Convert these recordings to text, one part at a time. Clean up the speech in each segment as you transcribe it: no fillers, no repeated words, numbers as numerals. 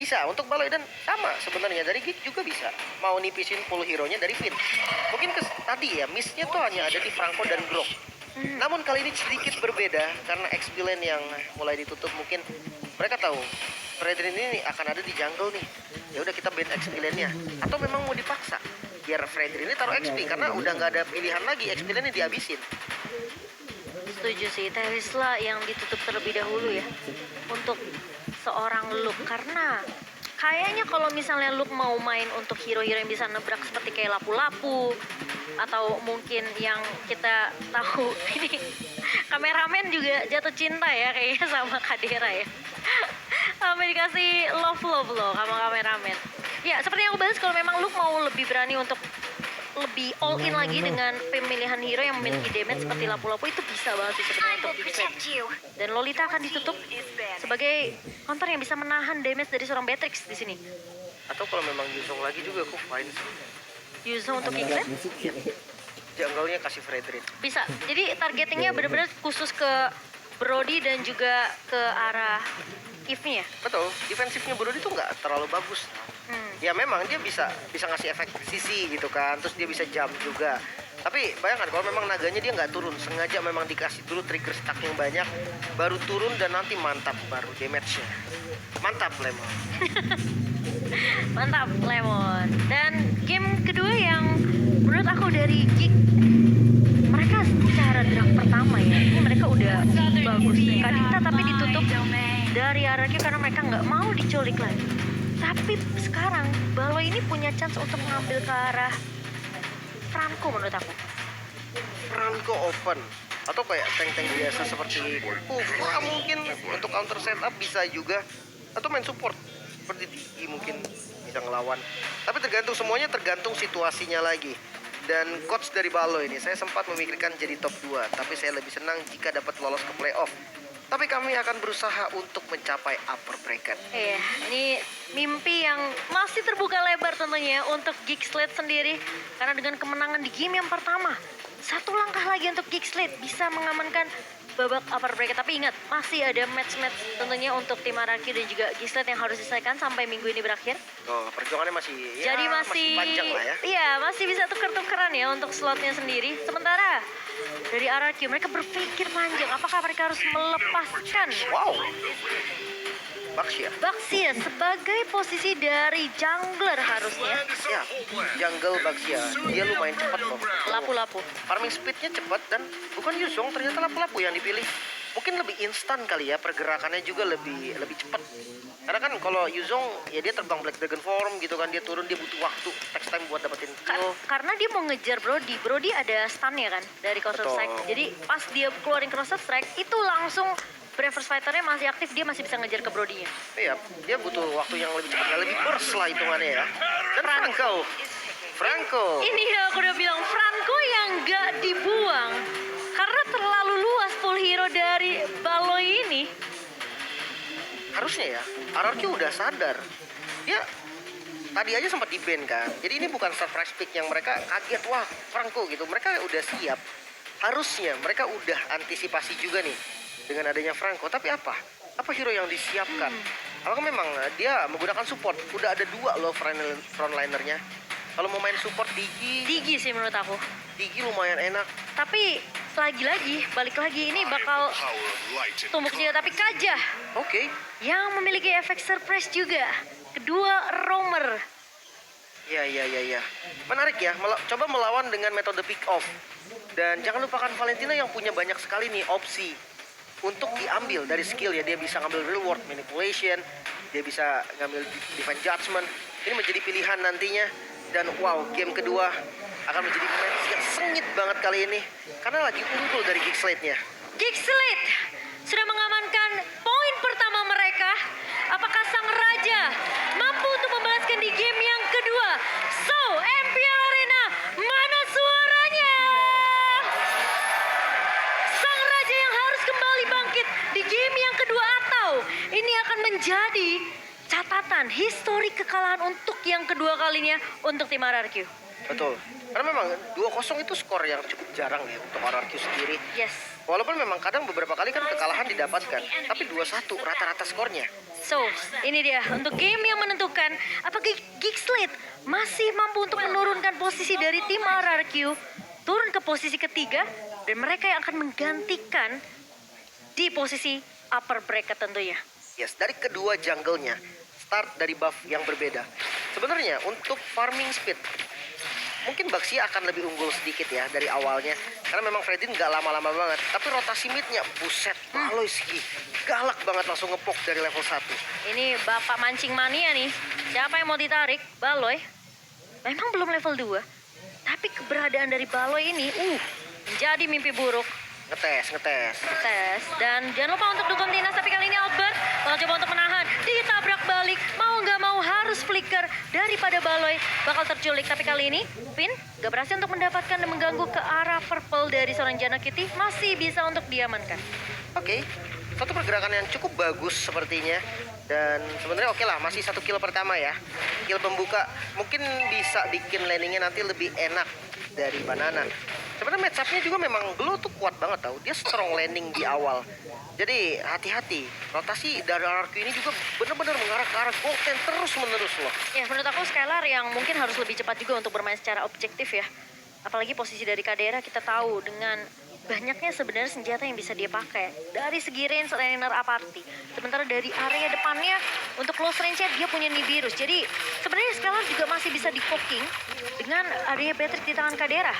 Bisa untuk Baloi dan sama sebenarnya dari Geek juga bisa. Mau nipisin full hero-nya dari Finn. Mungkin tadi ya miss-nya tuh hanya ada di Franco dan Grok. Namun kali ini sedikit berbeda karena XP lane yang mulai ditutup. Mungkin mereka tahu Fredrin ini akan ada di jungle nih. Ya udah kita ban XP lane-nya. Atau memang mau dipaksa biar Fredrin ini taruh XP karena udah nggak ada pilihan lagi, XP lane-nya dihabisin. Setuju sih, Terisla yang ditutup terlebih dahulu ya untuk seorang Luke, karena kayaknya kalau misalnya Luke mau main untuk hero-hero yang bisa nebrak seperti kayak lapu-lapu atau mungkin yang kita tahu ini kameramen juga jatuh cinta ya kayaknya sama Kadera ya. Sampai dikasih love loh sama kameramen. Ya seperti yang aku bahas, kalau memang Luke mau lebih berani untuk lebih all in lagi dengan pemilihan hero yang memiliki damage seperti lapu-lapu, itu bisa banget sih sebenarnya untuk Gixled. Dan Lolita akan ditutup sebagai counter yang bisa menahan damage dari seorang Beatrix di sini. Atau kalau memang Yuzong lagi juga aku fine sih. Yuzong untuk Gixled? Jungle-nya kasih Fredrin. Bisa. Jadi targetingnya benar-benar khusus ke Brody dan juga ke arah Eve-nya. Betul, defensifnya Brody tuh nggak terlalu bagus. Ya memang dia bisa ngasih efek sisi gitu kan, terus dia bisa jump juga. Tapi bayangkan kalau memang naganya dia nggak turun, sengaja memang dikasih dulu trigger stack yang banyak, baru turun dan nanti mantap baru damage-nya. Mantap Lemon. Mantap Lemon. Dan game kedua yang menurut aku dari Geek, mereka secara draft pertama ya, ini mereka udah bagus. Kadita tapi ditutup dari RRQ karena mereka nggak mau diculik lagi. Tapi sekarang Baloi ini punya chance untuk mengambil ke arah Franco menurut aku. Franco open atau kayak tank-tank biasa seperti Kufra mungkin untuk counter setup bisa juga, atau main support seperti Digi mungkin bisa ngelawan. Tapi semuanya tergantung situasinya lagi. Dan coach dari Baloi ini saya sempat memikirkan jadi top 2, tapi saya lebih senang jika dapat lolos ke playoff. Tapi kami akan berusaha untuk mencapai upper bracket. Iya, ini mimpi yang masih terbuka lebar tentunya untuk Gixled sendiri. Karena dengan kemenangan di game yang pertama, satu langkah lagi untuk Gixled bisa mengamankan babak upper bracket. Tapi ingat, masih ada match-match tentunya untuk tim Araki dan juga Gixled yang harus diselesaikan sampai minggu ini berakhir. Oh, perjuangannya masih Jadi masih panjang lah ya. Iya, masih bisa tuker-tukeran ya untuk slotnya sendiri. Sementara dari RRQ mereka berpikir panjang, apakah mereka harus melepaskan Wow. Baxia. Baxia sebagai posisi dari jungler harusnya. Ya, jungle Baxia. Dia lumayan cepat loh. Lapu-lapu. Farming speednya cepat dan bukan Yuzong, ternyata lapu-lapu yang dipilih. Mungkin lebih instan kali ya, pergerakannya juga lebih cepat. Karena kan kalau Yuzong ya dia terbang Black Dragon Form gitu kan, dia turun dia butuh waktu, takes time buat dapetin kill. Karena dia mau ngejar Brody. Brody ada stun-nya kan dari Counter Strike. Jadi pas dia keluarin Counter Strike itu langsung Reverse Fighter-nya masih aktif, dia masih bisa ngejar ke Brody-nya. Iya, dia butuh waktu yang lebih cepat, ya, lebih burst lah hitungannya ya. Dan Franco. Ini ya aku udah bilang, Franco yang gak dibuang karena terlalu luas full hero dari Baloi ini. Harusnya ya, RRQ udah sadar. Dia tadi aja sempat di-ban kan. Jadi ini bukan surprise pick yang mereka kaget, wah Franco gitu. Mereka udah siap. Harusnya mereka udah antisipasi juga nih dengan adanya Franco. Tapi apa hero yang disiapkan? Apakah memang dia menggunakan support? Udah ada 2 loh frontlinernya. Kalau mau main support Digi sih menurut aku. Digi lumayan enak. Tapi lagi-lagi, balik lagi, ini bakal tumbuk juga. Tapi Kaja Oke. yang memiliki efek surprise juga. Kedua roamer. Ya. Menarik ya, coba melawan dengan metode pick off. Dan jangan lupakan Valentina yang punya banyak sekali nih opsi untuk diambil dari skill ya. Dia bisa ngambil reward manipulation, dia bisa ngambil divine judgment. Ini menjadi pilihan nantinya. Dan wow, game kedua akan menjadi match yang sengit banget kali ini karena lagi unggul dari Gixled-nya. Gixled sudah mengamankan poin pertama mereka. Apakah sang raja mampu untuk membalaskan di game yang kedua? So, MPL Arena, mana suaranya? Sang raja yang harus kembali bangkit di game yang kedua, atau ini akan menjadi catatan histori kekalahan untuk yang kedua kalinya untuk tim RRQ. Betul. Karena memang 2-0 itu skor yang cukup jarang ya untuk RRQ sendiri. Yes. Walaupun memang kadang beberapa kali kan kekalahan didapatkan, tapi 2-1 rata-rata skornya. So, ini dia untuk game yang menentukan apakah Geek Slate masih mampu untuk menurunkan posisi dari tim RRQ turun ke posisi ketiga dan mereka yang akan menggantikan di posisi upper bracket tentunya. Yes, dari kedua jungle-nya start dari buff yang berbeda. Sebenarnya untuk farming speed mungkin Baxia akan lebih unggul sedikit ya dari awalnya. Karena memang Fredin nggak lama-lama banget. Tapi rotasi midnya, buset, Baloyski galak banget langsung ngepok dari level 1. Ini bapak mancing mania nih. Siapa yang mau ditarik? Baloy. Memang belum level 2. Tapi keberadaan dari Baloy ini menjadi mimpi buruk. Ngetes. Tes. Dan jangan lupa untuk dukung Tinas. Tapi kali ini Albert bakal coba untuk menahan. Ditabrak balik. Mau nggak mau harus flicker. Daripada Baloy bakal terculik. Tapi kali ini Finn gak berhasil untuk mendapatkan dan mengganggu ke arah purple dari seorang Jana Kitty. Masih bisa untuk diamankan. Oke, satu pergerakan yang cukup bagus sepertinya. Dan sebenarnya oke lah, masih 1 kill pertama ya. Kill pembuka mungkin bisa bikin landingnya nanti lebih enak dari Banana. Sebenarnya match-up-nya juga memang Glow tuh kuat banget tau. Dia strong landing di awal. Jadi hati-hati. Rotasi dari RRQ ini juga benar-benar mengarah ke arah Golden terus-menerus loh. Ya, menurut aku Skylar yang mungkin harus lebih cepat juga untuk bermain secara objektif ya. Apalagi posisi dari Kadera kita tahu dengan banyaknya sebenarnya senjata yang bisa dia pakai. Dari segi range Rainer Aparti. Sementara dari area depannya untuk close range-nya dia punya Nibiru's. Jadi sebenarnya Skylar juga masih bisa di-poking dengan adanya Patrick di tangan Kadera.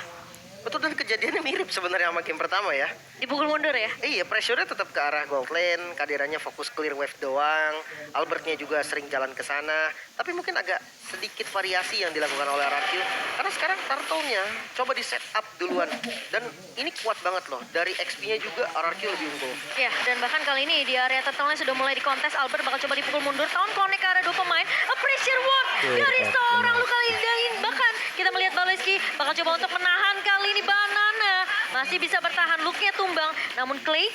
Betul, dan kejadiannya mirip sebenarnya sama game pertama ya. Dipukul mundur ya. Iya, pressure-nya tetap ke arah gold lane, Kaderanya fokus clear wave doang, Albertnya juga sering jalan ke sana, tapi mungkin agak sedikit variasi yang dilakukan oleh RRQ. Karena sekarang turtle-nya coba di set up duluan, dan ini kuat banget loh. Dari XP-nya juga RRQ lebih unggul. Ya, dan bahkan kali ini di area turtle-nya sudah mulai dikontes. Albert bakal coba dipukul mundur. Tahun connect ke arah 2 pemain. A pressure one dari seorang Luka Lindain. Bahkan kita melihat Baloyski bakal coba untuk menahan kali ini Banana. Masih bisa bertahan, look-nya tumbang. Namun Clay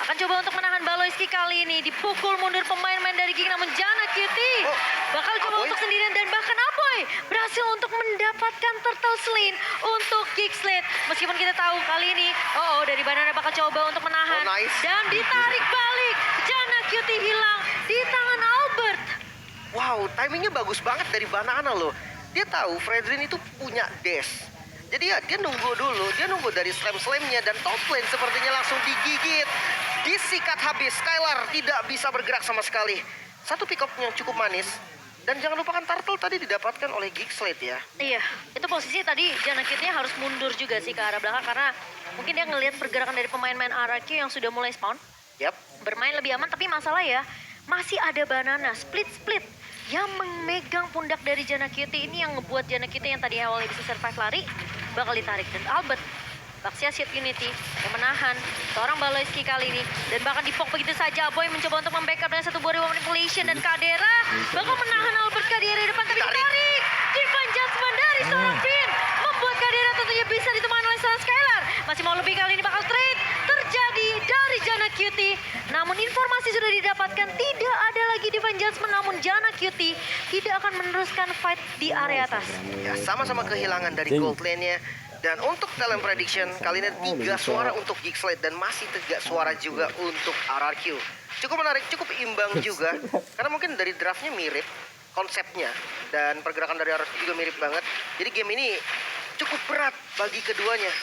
akan coba untuk menahan Baloyski kali ini. Dipukul mundur pemain-pemain dari Geek. Namun Jana Cutie bakal coba Aboy untuk sendirian. Dan bahkan Aboy berhasil untuk mendapatkan turtle slain untuk Geek Slate. Meskipun kita tahu kali ini, dari Banana bakal coba untuk menahan. Oh, nice. Dan ditarik balik. Jana Cutie hilang di tangan Albert. Wow, timingnya bagus banget dari Banana loh. Dia tahu Fredrin itu punya dash. Jadi ya dia nunggu dulu, dia nunggu dari slam-slamnya dan top lane sepertinya langsung digigit. Disikat habis, Skylar tidak bisa bergerak sama sekali. Satu pick up yang cukup manis. Dan jangan lupakan turtle tadi didapatkan oleh Geek Slate ya. Iya, itu posisi tadi Jana Cutie harus mundur juga sih ke arah belakang karena mungkin dia ngelihat pergerakan dari pemain-pemain RRQ yang sudah mulai spawn. Yap. Bermain lebih aman, tapi masalah ya masih ada Banana split yang memegang pundak dari Jana Cutie ini yang ngebuat Jana Cutie yang tadi awalnya bisa survive lari bakal ditarik. Dan Albert Baxia Shield Unity yang menahan seorang Baloyski kali ini dan bahkan dipok begitu saja. Boy mencoba untuk membackup dengan satu body manipulation dan Kadera bakal menahan Albert Kadera di depan tapi ditarik. Divine Judgment dari seorang Finn membuat Kadera tentunya bisa ditemani oleh seorang Skylar. Masih mau lebih kali ini bakal trade terjadi dari Jana Cutie. Namun informasi sudah didapatkan tidak ada lagi Divine Judgment, namun Jana Cutie tidak akan meneruskan fight di area atas. Ya, sama-sama kehilangan dari gold lane-nya. Dan untuk talent prediction, kali ini 3 suara untuk Geek Slate dan masih 3 suara juga untuk RRQ. Cukup menarik, cukup imbang juga. Karena mungkin dari draftnya mirip konsepnya. Dan pergerakan dari RRQ juga mirip banget. Jadi game ini cukup berat bagi keduanya.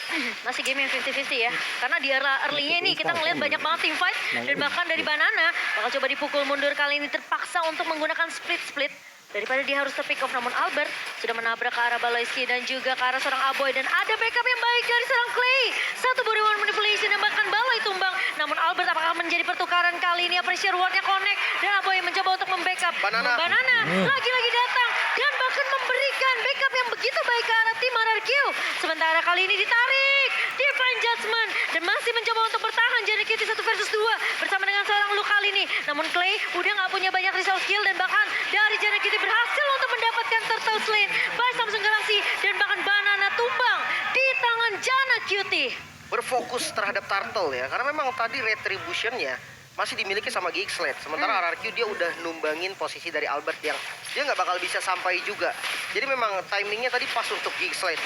Masih game yang 50-50 ya. Karena di era early-nya ini kita ngelihat banyak banget team fight. Dan bahkan dari Banana bakal coba dipukul mundur kali ini terpaksa untuk menggunakan split. Daripada dia harus terpick off, namun Albert sudah menabrak ke arah Baloyski dan juga ke arah seorang Aboy. Dan ada backup yang baik dari seorang Clay. Satu body one manipulation dan bahkan Baloy tumbang. Namun Albert apakah menjadi pertukaran kali ini? Pressure ward-nya connect dan Aboy mencoba untuk membackup. Banana Lagi-lagi datang dan bahkan memberikan backup yang begitu baik ke arah tim RRQ. Sementara kali ini ditarik Divine Judgment dan masih mencoba untuk bertahan Jana Cutie 1 versus 2 bersama dengan seorang Luke kali ini. Namun Clay udah nggak punya banyak resource skill dan bahkan dari Jana Cutie berhasil untuk mendapatkan turtle slain by Samsung Galaxy dan bahkan Banana tumbang di tangan Jana Cutie. Berfokus terhadap turtle ya, karena memang tadi retributionnya masih dimiliki sama Geeksled. Sementara RRQ dia udah numbangin posisi dari Albert yang dia nggak bakal bisa sampai juga. Jadi memang timingnya tadi pas untuk Geeksled.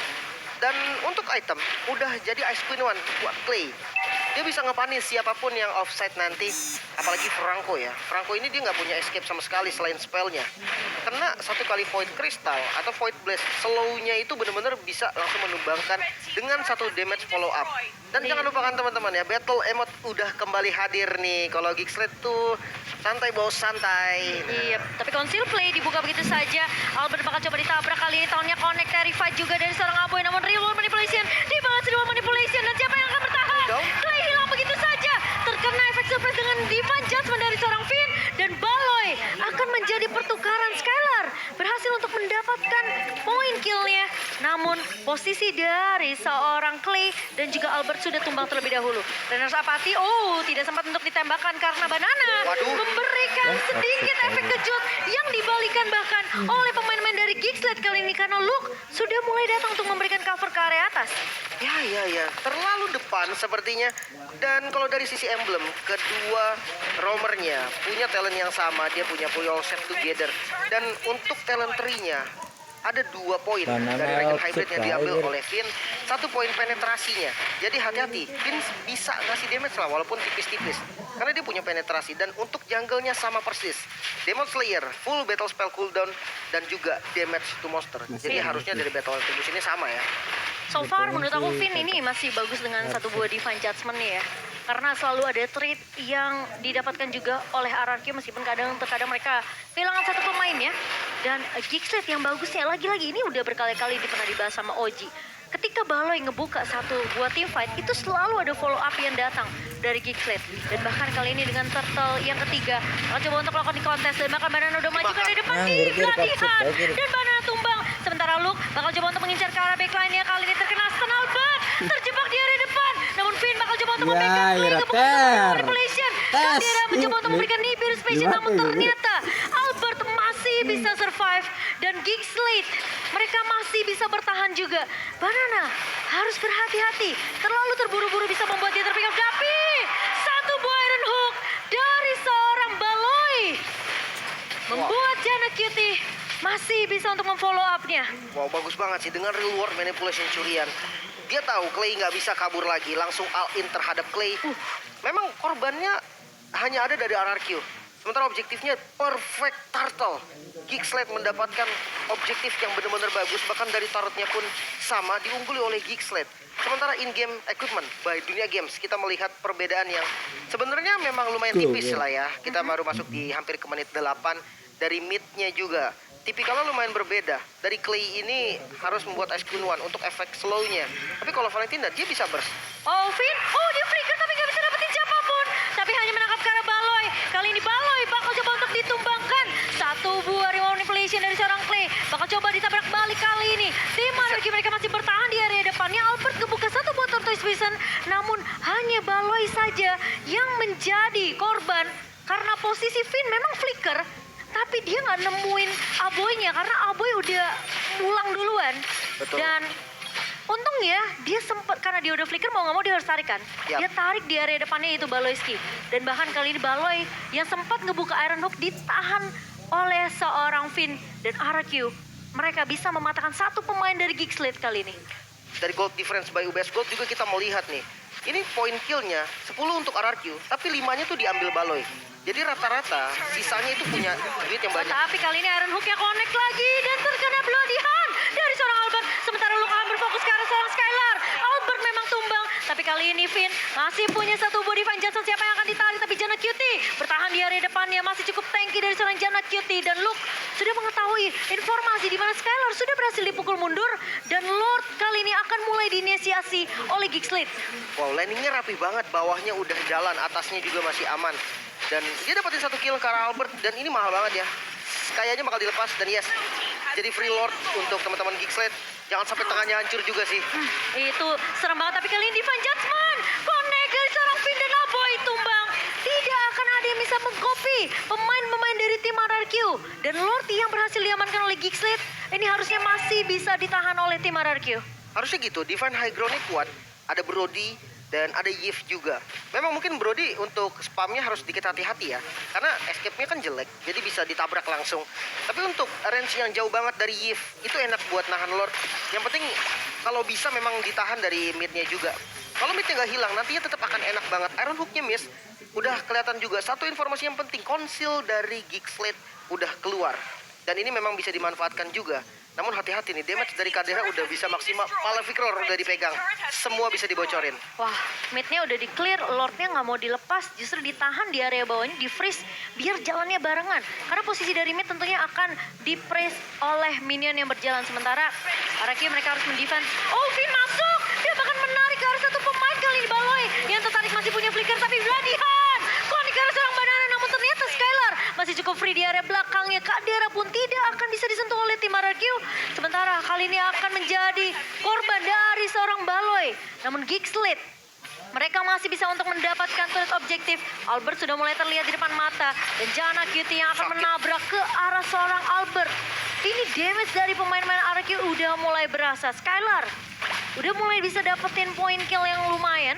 Dan untuk item udah jadi Ice Queen One buat Clay. Dia bisa ngepanis siapapun yang offside nanti. Apalagi Franco ya. Franco ini dia nggak punya escape sama sekali selain spellnya. Kena satu kali Void Crystal atau Void Blast, slow-nya itu bener-bener bisa langsung menumbangkan dengan satu damage follow up. Dan jangan lupakan teman-teman ya, Battle Emote udah kembali hadir nih. Kalau Geeksled tuh santai bos, santai. Iya, tapi Conceal Play dibuka begitu saja. Albert bakal coba ditabrak kali ini. Tahunnya Connect Terrified juga dari seorang Aboy. Namun Real Manipulation dibalas Real Manipulation. Dan siapa yang akan bertahan? Clay hilang begitu saja. Terkena efek surprise dengan Divine Judgment dari seorang Finn. Dan Baloy akan menjadi pertukaran. Skylar berhasil untuk mendapatkan poin killnya. Namun posisi dari seorang Clay dan juga Albert sudah tumbang terlebih dahulu. Runners Apathy, tidak sempat untuk ditembakkan karena Banana memberikan sedikit efek kejut yang dibalikan bahkan oleh pemain-pemain dari Geeksled kali ini karena Luke sudah mulai datang untuk memberikan cover ke area atas. Ya, terlalu depan sepertinya. Dan kalau dari sisi emblem, kedua roamernya punya talent yang sama. Dia punya Pull Yourself Together. Dan untuk talent tree-nya, ada 2 poin dari Dragon Hybrid yang diambil oleh Finn. 1 poin penetrasinya. Jadi hati-hati, Finn bisa ngasih damage lah walaupun tipis-tipis. Karena dia punya penetrasi. Dan untuk jungle-nya sama persis. Demon Slayer, full battle spell cooldown, dan juga damage to monster. Jadi harusnya dari battle atributes ini sama ya. So far menurut aku Finn ini masih bagus dengan satu buah Divine Judgment nih ya. Karena selalu ada trait yang didapatkan juga oleh RRQ meskipun terkadang mereka kehilangan satu pemain ya. Dan Geeksled yang bagusnya lagi-lagi ini udah berkali-kali pernah dibahas sama Oji. Ketika Baloy ngebuka satu buah team fight itu selalu ada follow up yang datang dari Geeksled. Dan bahkan kali ini dengan Turtle yang ketiga akan coba untuk melakukan di kontes dan bahkan Banana udah maju ke depan di pelatihan dan Banana tumbang. Sementara Luke bakal coba untuk mengincar ke arah backline-nya, kali ini terkena stun Albert terjebak di area depan. Namun Finn bakal coba untuk memberikan play kebukaan manipulation dan dia mencoba untuk memberikan Nibiru Special namun ternyata Albert masih bisa survive dan Geeksled mereka masih bisa bertahan juga. Banana harus berhati-hati, terlalu terburu-buru bisa membuat dia terpick up. Tapi satu buah Iron Hook dari seorang Baloy membuat Janna Cutie masih bisa untuk memfollow up-nya. Wow, bagus banget sih dengan real world manipulation curian. Dia tahu Clay nggak bisa kabur lagi, langsung all in terhadap Clay. Memang korbannya hanya ada dari RRQ. Sementara objektifnya perfect turtle. Geeksled mendapatkan objektif yang benar-benar bagus. Bahkan dari turretnya pun sama diungguli oleh Geeksled. Sementara in-game equipment by Dunia Games kita melihat perbedaan yang sebenarnya memang lumayan tipis lah ya. Kita baru masuk di hampir ke menit 8. Dari mid-nya juga tipikalnya lumayan berbeda. Dari Clay ini harus membuat Ice Queen One untuk efek slow-nya. Tapi kalau Valentina dia bisa burst. Finn, dia flicker tapi nggak bisa dapetin siapapun. Tapi hanya menangkap ke arah Baloy. Kali ini Baloy bakal coba untuk ditumbangkan. Satu buah reward manipulation dari seorang Clay. Bakal coba ditabrak balik kali ini. Tim RRQ mereka masih bertahan di area depannya. Albert ngebuka satu buah Tortoise Vision. Namun hanya Baloy saja yang menjadi korban. Karena posisi Finn memang flicker. Tapi dia nggak nemuin Aboynya karena Aboy udah pulang duluan. Betul. Dan untungnya dia sempat karena dia udah flicker mau nggak mau dia harus tarik kan. Yap. Dia tarik di area depannya itu Baloyski. Dan bahkan kali ini Baloy yang sempat ngebuka Iron Hook ditahan oleh seorang Finn dan RRQ. Mereka bisa mematahkan satu pemain dari Geeksled kali ini. Dari gold difference by UBS Gold juga kita melihat nih. Ini poin killnya 10 untuk RRQ, tapi 5-nya tuh diambil Baloy. Jadi rata-rata sisanya itu punya duit yang banyak. Tapi kali ini Iron Hook-nya connect lagi dan terkena Bloody Hand dari seorang Albert. Sementara Luke akan berfokus ke arah seorang Skylar. Albert memang tumbang, tapi kali ini Finn masih punya satu buah Divine Judgment. Siapa yang akan ditarik? Tapi Janna Cutie bertahan di area depannya, masih cukup tanky dari seorang Janna Cutie. Dan Luke sudah mengetahui informasi di mana Skylar sudah berhasil dipukul mundur. Dan Lord kali ini akan mulai diinisiasi oleh Geeksled. Wow, landingnya rapi banget, bawahnya udah jalan, atasnya juga masih aman. Dan dia dapetin satu kill ke arah Albert dan ini mahal banget ya. Kayaknya bakal dilepas dan yes, jadi free lord untuk teman-teman Geeksled. Jangan sampai tengahnya hancur juga sih. Itu serem banget, tapi kali ini Divine Judgment connect dari seorang Finn dan Aboy tumbang. Tidak akan ada yang bisa mengcopy pemain-pemain dari tim RRQ. Dan Lord yang berhasil diamankan oleh Geeksled, ini harusnya masih bisa ditahan oleh tim RRQ. Harusnya gitu, Divine High Ground-nya kuat. Ada Brody, dan ada Yves juga. Memang mungkin Brody untuk spamnya harus sedikit hati-hati ya, karena escape-nya kan jelek, jadi bisa ditabrak langsung. Tapi untuk range yang jauh banget dari Yves, itu enak buat nahan Lord. Yang penting kalau bisa memang ditahan dari mid-nya juga. Kalau mid-nya nggak hilang, nantinya tetap akan enak banget. Iron Hook-nya miss, udah kelihatan juga. Satu informasi yang penting, konsil dari Geekslate udah keluar. Dan ini memang bisa dimanfaatkan juga. Namun hati-hati nih, damage dari Kadera udah bisa maksimal. Malefic Roar udah dipegang. Semua bisa dibocorin. Wah, mid-nya udah di-clear, Lord-nya nggak mau dilepas, justru ditahan di area bawahnya, di-freeze, biar jalannya barengan. Karena posisi dari mid tentunya akan di-press oleh minion yang berjalan. Sementara Araki mereka harus mendefense. Oh, Finn masuk! Dia bahkan menarik ke arah satu pemain kali ini Baloi. Yang tertarik masih punya flicker, tapi Vladihan! Konik ke arah seorang banana, namun ternyata Skylar masih cukup free di area belakangnya. Kadera pun tidak akan bisa disentuh oleh tim RRQ. Sementara kali ini akan menjadi korban dari seorang Baloi. Namun Geekslate, mereka masih bisa untuk mendapatkan turret objektif. Albert sudah mulai terlihat di depan mata. Dan Janna QT yang akan menabrak ke arah seorang Albert. Ini damage dari pemain-pemain RRQ udah mulai berasa. Skylar udah mulai bisa dapetin point kill yang lumayan.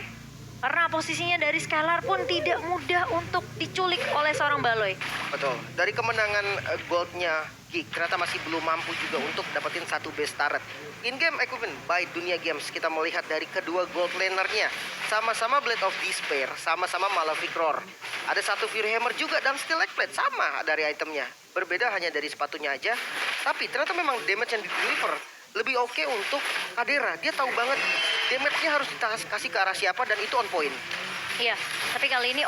Karena posisinya dari Skylar pun tidak mudah untuk diculik oleh seorang Baloi. Betul. Dari kemenangan goldnya Geek, ternyata masih belum mampu juga untuk dapetin satu base turret. In-game equipment by Dunia Games, kita melihat dari kedua gold lanernya. Sama-sama Blade of Despair, sama-sama Malefic Roar. Ada satu Fury Hammer juga dan Steel Leg Plate, sama dari itemnya. Berbeda hanya dari sepatunya aja. Tapi ternyata memang damage yang di-deliver lebih oke untuk Kadera. Dia tahu banget damage-nya harus dikasih ke arah siapa dan itu on point. Iya, tapi kali ini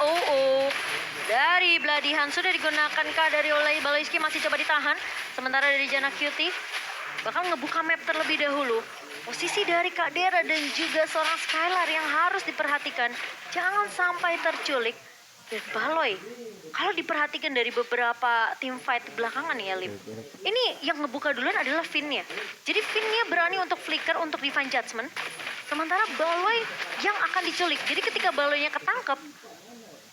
dari Vladihan sudah digunakan dari oleh Baloiski, masih coba ditahan. Sementara dari Janna QT bakal ngebuka map terlebih dahulu. Posisi dari Kadera dan juga seorang Skylar yang harus diperhatikan. Jangan sampai terculik. Dan Baloi, kalau diperhatikan dari beberapa team fight belakangan ya, Lim. Ini yang ngebuka duluan adalah Finn-nya. Jadi Finn-nya berani untuk flicker untuk Divine Judgment. Sementara Baloi yang akan diculik. Jadi ketika Baloi-nya ketangkep,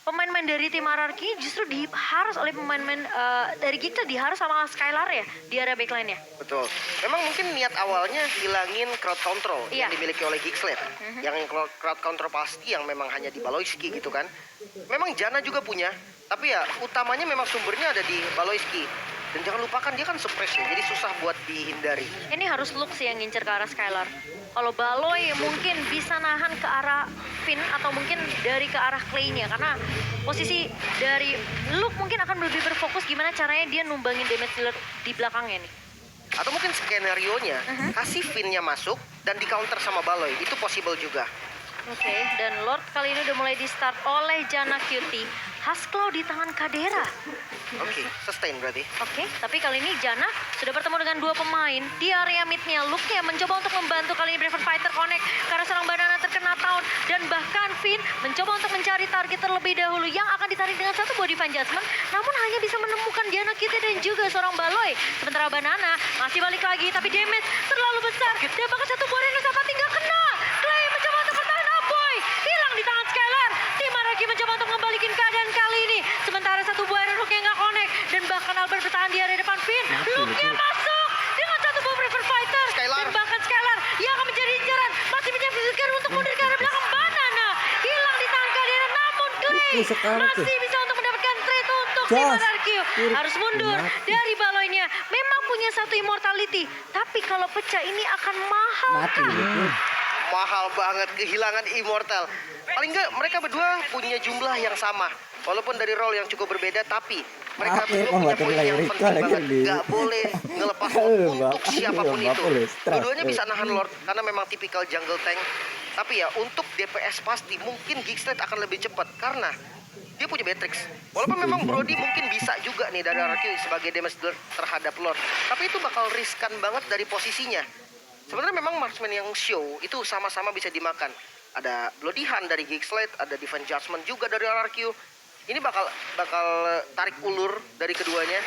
pemain-pemain dari tim RRQ justru diharus oleh pemain-pemain dari Geekslate, diharus sama Skylar ya di area backline-nya. Betul. Memang mungkin niat awalnya hilangin crowd control Iya. yang dimiliki oleh Geekslate. Yang crowd control pasti yang memang hanya di Baloiski gitu kan. Memang Janna juga punya, tapi ya utamanya memang sumbernya ada di Baloiski. Dan jangan lupakan dia kan suppress ya, jadi susah buat dihindari. Ini harus Lux yang ngincer ke arah Skylar. Kalau Baloi mungkin bisa nahan ke arah Finn atau mungkin dari ke arah Clay-nya. Karena posisi dari Lux mungkin akan lebih berfokus gimana caranya dia numbangin damage dealer di belakangnya nih. Atau mungkin skenario-nya kasih Finn-nya masuk dan di counter sama Baloi, itu possible juga. Oke, dan Lord kali ini udah mulai di start oleh Janna QT. Hasclaw di tangan Kadera. Oke, sustain berarti. Oke, tapi kali ini Janna sudah bertemu dengan dua pemain di area mid-nya. Luke-nya mencoba untuk membantu, kali ini Braven Fighter connect karena seorang banana terkena taun. Dan bahkan Finn mencoba untuk mencari target terlebih dahulu yang akan ditarik dengan satu buah Divine Judgment. Namun hanya bisa menemukan Janna QT dan juga seorang Baloi. Sementara banana masih balik lagi, tapi damage terlalu besar. Dan bahkan satu buah Reno Sapati nggak kena. Clay mencoba untuk bertahan, Aboy hilang di tangan Skylar. Tim Araki mencoba untuk membalikin keadaan kali ini. Sementara satu buah Iron Hook yang nggak connect. Dan bahkan Albert bertahan di area depan Finn. Luke-nya masuk dengan satu buah Braven Fighter. Skylar. Dan bahkan Skylar yang akan menjadi inceran. Masih menyaksikan untuk mundur ke arah belakang. Banana hilang di tangan Kadera. Namun Clay masih bisa untuk mendapatkan trade untuk tim RRQ. Harus mundur dari Baloinya. Memang punya satu immortality. Tapi kalau pecah ini akan mahal. Mati Kak. gitu. Mahal banget kehilangan immortal. Paling nggak mereka berdua punya jumlah yang sama. Walaupun dari role yang cukup berbeda, tapi mereka Oke, berdua punya pembuatan poin yang layar penting itu banget. lagi. Nggak boleh ngelepas untuk Bapak, siapapun Bapak itu. boleh stres, Keduanya bisa eh. nahan Lord karena memang tipikal jungle tank. Tapi ya untuk DPS pasti mungkin Geekslate akan lebih cepat karena dia punya Beatrix. Walaupun memang Brody mungkin bisa juga nih dari RRQ sebagai damage dealer terhadap Lord. Tapi itu bakal riskan banget dari posisinya. Sebenarnya memang marksman yang show itu sama-sama bisa dimakan. Ada Bloodihan dari Geekslate, ada Divine Judgment juga dari RRQ. Ini bakal tarik ulur dari keduanya.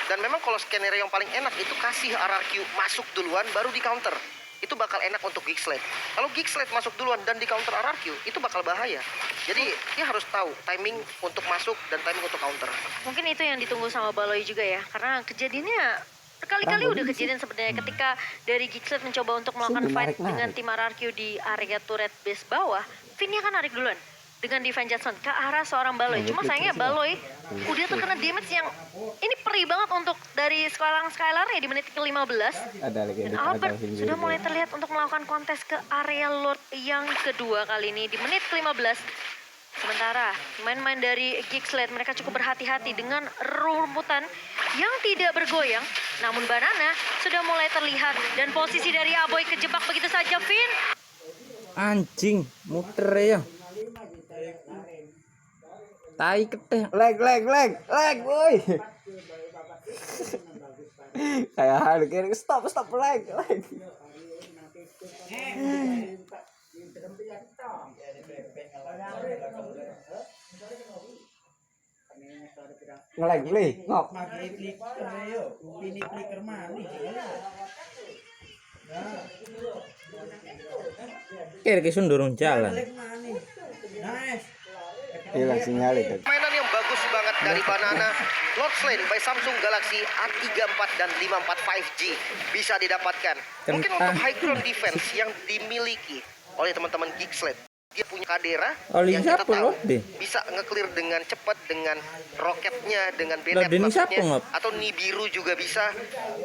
Dan memang kalau skenario yang paling enak itu kasih RRQ masuk duluan baru di counter. Itu bakal enak untuk Geekslate. Kalau Geekslate masuk duluan dan di counter RRQ, itu bakal bahaya. Jadi dia harus tahu timing untuk masuk dan timing untuk counter. Mungkin itu yang ditunggu sama Baloi juga ya. Karena kejadiannya berkali-kali udah kejadian sebenarnya ketika dari Geekslate mencoba untuk melakukan Sungguh fight menarik. dengan tim RRQ di area turret base bawah. Finn-nya kan narik duluan dengan Divine Judgment ke arah seorang Baloy. Cuma sayangnya Baloy udah terkena damage yang ini perih banget untuk dari Skylar ya di menit ke-15. Dan Albert sudah mulai terlihat untuk melakukan kontes ke area Lord yang kedua kali ini di menit ke-15. Sementara main-main dari Geeksled mereka cukup berhati-hati dengan rumputan yang tidak bergoyang. Namun Banana sudah mulai terlihat dan posisi dari Aboy kejebak begitu saja. Finn Anjing, muter ya. Tai keteh. Leg, woi. Kayak harga stop, leg. Ngelag beli, ngok. Kira kisun dorong jalan. Hilang sinyal itu. Mainan yang bagus banget dari Banana. Lord Slain by Samsung Galaxy A34 dan 54 5G bisa didapatkan. Mungkin untuk high ground defense yang dimiliki oleh teman-teman Geeksled. Dia punya Kadera yang kita tahu bisa nge-clear dengan cepat dengan roketnya, dengan Bennett maksudnya, atau Nibiru juga bisa.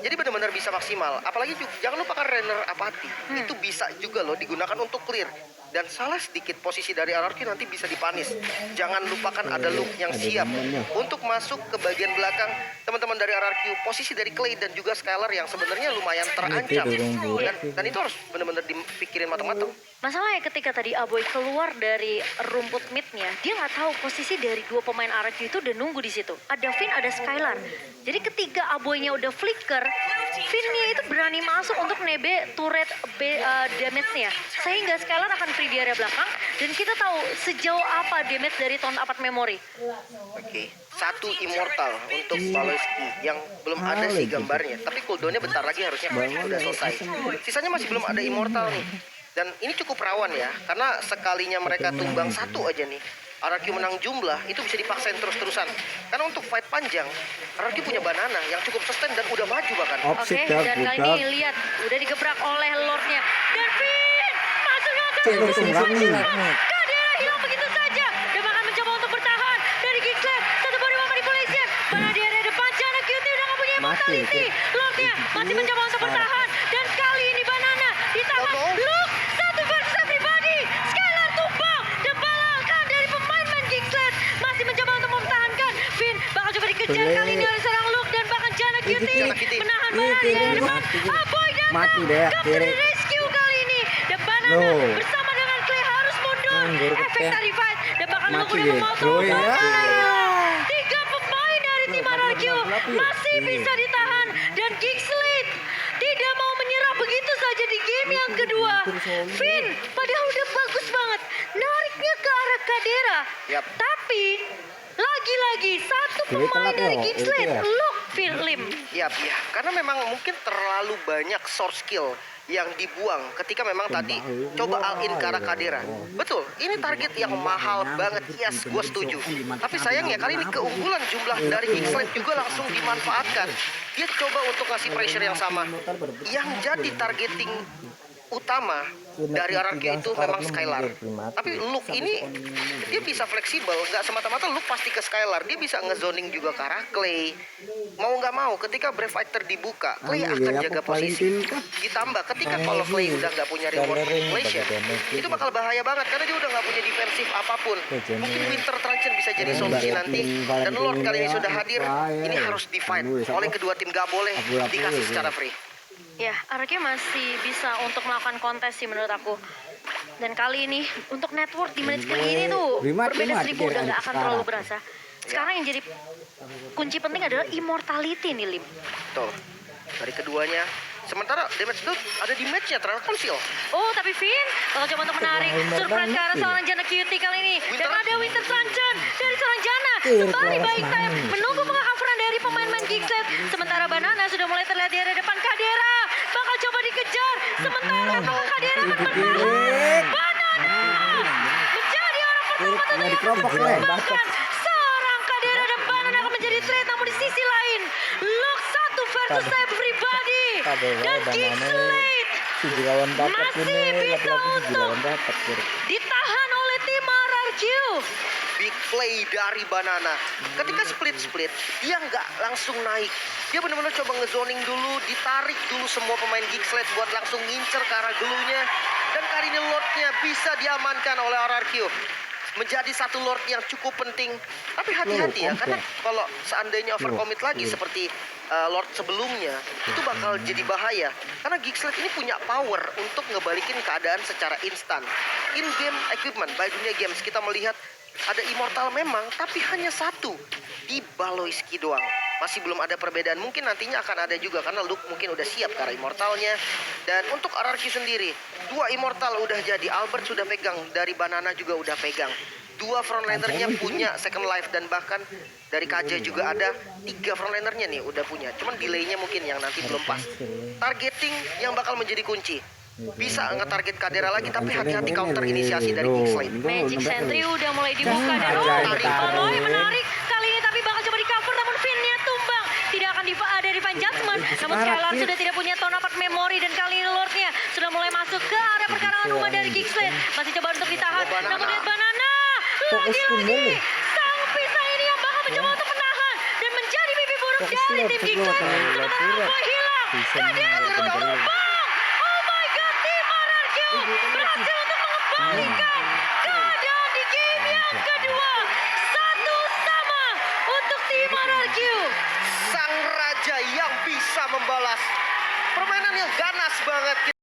Jadi benar-benar bisa maksimal. Apalagi juga, jangan lupakan Rainer Apathy. Itu bisa juga loh digunakan untuk clear. Dan salah sedikit posisi dari RRQ nanti bisa dipanis. Jangan lupakan ada Luke yang siap untuk masuk ke bagian belakang teman-teman dari RRQ. Posisi dari Clay dan juga Skylar yang sebenarnya lumayan terancam. Dan itu harus benar-benar dipikirin matang-matang. masalahnya ketika tadi Aboy keluar dari rumput midnya, dia nggak tahu posisi dari dua pemain RRQ itu udah nunggu di situ. Ada Finn, ada Skylar. Jadi ketika Aboynya udah flicker, Finn-nya itu berani masuk untuk nebe turret damage-nya. Sehingga Skylar akan free di area belakang dan kita tahu sejauh apa damage dari Taunt Apart Memory. Oke, satu immortal untuk Baloyski yang belum ada sih gambarnya, tapi cooldownnya bentar lagi harusnya udah selesai. Sisanya masih belum ada immortal nih. Dan ini cukup rawan ya, karena sekalinya mereka tumbang satu aja nih, RRQ menang jumlah, itu bisa dipaksain terus-terusan. Karena untuk fight panjang, RRQ punya Banana yang cukup sustain dan udah maju bahkan. Oke, dan kali ini lihat, udah digebrak oleh Lordnya. Dan Finn masuknya ke Kadera hilang begitu saja. Dan bahkan mencoba untuk bertahan dari Geeksled. Satu body manipulation. Mana di area depan, Jana Cutie udah gak punya immortality. Lordnya masih mencoba untuk bertahan. Dan kali ini Banana ditahan. Luke, satu versus everybody. Skylar tumpang. Dan balakan dari pemain-pemain Geeksled. Masih mencoba untuk mempertahankan. Finn bakal coba dikejar kali ini oleh seorang Luke. Dan bahkan Jana Cutie menahan Banana di area depan. Aboy dan gak di rescue kali ini. Dan Banana bersama dengan Clay harus mundur. Efek tadi fight. Dan bahkan Luke udah memotong. Tiga pemain dari tim RRQ masih bisa ditahan. Dan Geeksled tidak mau menyerah begitu saja di game yang kedua. Finn padahal udah bagus banget nariknya ke arah Kadera. Tapi lagi-lagi satu pemain dari Geeksled, Luke Lim. Ya, karena memang mungkin terlalu banyak source skill yang dibuang ketika memang tadi coba all-in ke arah Kadera. Betul, ini target yang mahal banget, yes, gue setuju. Tapi sayangnya kali ini keunggulan jumlah dari Geeksled juga langsung dimanfaatkan. Dia coba untuk ngasih pressure yang sama. Yang jadi targeting utama dari RRQ itu memang Skylar. Tapi Luke ini dia bisa fleksibel, nggak semata-mata Luke pasti ke Skylar. Dia bisa ngezoning juga ke arah Clay. Mau nggak mau ketika Brave Fighter dibuka, Clay akan jaga posisi. Ditambah ketika kalau Clay udah nggak punya reward manipulation, itu bakal bahaya banget karena dia udah nggak punya defensif apapun. Mungkin Winter Truncheon bisa jadi solusi nanti. Dan Lord kali ini sudah hadir. Ini harus di-fight oleh kedua tim, nggak boleh dikasih secara free. Ya, RRQ masih bisa untuk melakukan kontes sih menurut aku. Dan kali ini untuk network di menit segini tuh berbeda 1000 udah gak akan terlalu berasa. Sekarang yang jadi kunci penting adalah immortality nih, Lim. Betul. Dari keduanya. Sementara damage itu ada di match-nya Transform Seal. Oh, tapi Finn bakal coba untuk menarik surprise ke arah seorang Jana Cutie kali ini. Dan ada Winter Truncheon dari seorang Jana. Kembali baik time menunggu pengcoveran dari pemain-pemain Geeksled. Sementara Banana sudah mulai terlihat di area depan. Kadera bakal coba dikejar. Sementara Kadera akan bertahan. Banana menjadi orang pertama bahkan seorang Kadera dan Banana akan menjadi trade. Namun di sisi lain Luke satu versus everybody. Dan Geeksled masih bisa untuk ditahan oleh RRQ. Big play dari Banana. Ketika split-split, dia nggak langsung naik. Dia benar-benar coba ngezoning dulu, ditarik dulu semua pemain Geeksled buat langsung ngincer ke arah gelunya. Dan kali ini Lordnya bisa diamankan oleh RRQ. Menjadi satu Lord yang cukup penting. Tapi hati-hati ya, karena kalau seandainya overcommit lagi seperti Lord sebelumnya, itu bakal jadi bahaya. Karena Geeksled ini punya power untuk ngebalikin keadaan secara instan. In-game equipment, by Dunia Games, kita melihat ada Immortal memang, tapi hanya satu. Di Baloiski doang. Masih belum ada perbedaan. Mungkin nantinya akan ada juga, karena Luke mungkin udah siap ke arah Immortalnya. Dan untuk RRQ sendiri, 2 Immortal udah jadi. Albert sudah pegang, dari Banana juga udah pegang. 2 frontlinernya punya second life, dan bahkan dari KJ juga ada 3 frontlinernya nih udah punya. Cuman delaynya mungkin yang nanti belum pas. Targeting yang bakal menjadi kunci. Bisa nge-target Kadera lagi, tapi hati-hati counter inisiasi dari Geeksled. Magic Sentry udah mulai dibuka dan tarik Baloi menarik kali ini, tapi bakal coba di cover namun pinnya tumbang. Tidak akan ada Divine Judgment, namun Skylar sudah tidak punya Tone of Memory dan kali ini Lordnya sudah mulai masuk ke area perkarangan rumah dari Geeksled. Masih coba untuk ditahan, namun lihat Banana lagi-lagi sang pisah ini yang bakal mencoba untuk menahan dan menjadi mimpi buruk dari tim Geeksled. Sementara Alpha hilang, Kadera tumbang. Oh my god, tim RRQ berhasil untuk mengembalikan keadaan di game yang kedua. 1-sama untuk tim RRQ. Sang raja yang bisa membalas. Permainan yang ganas banget.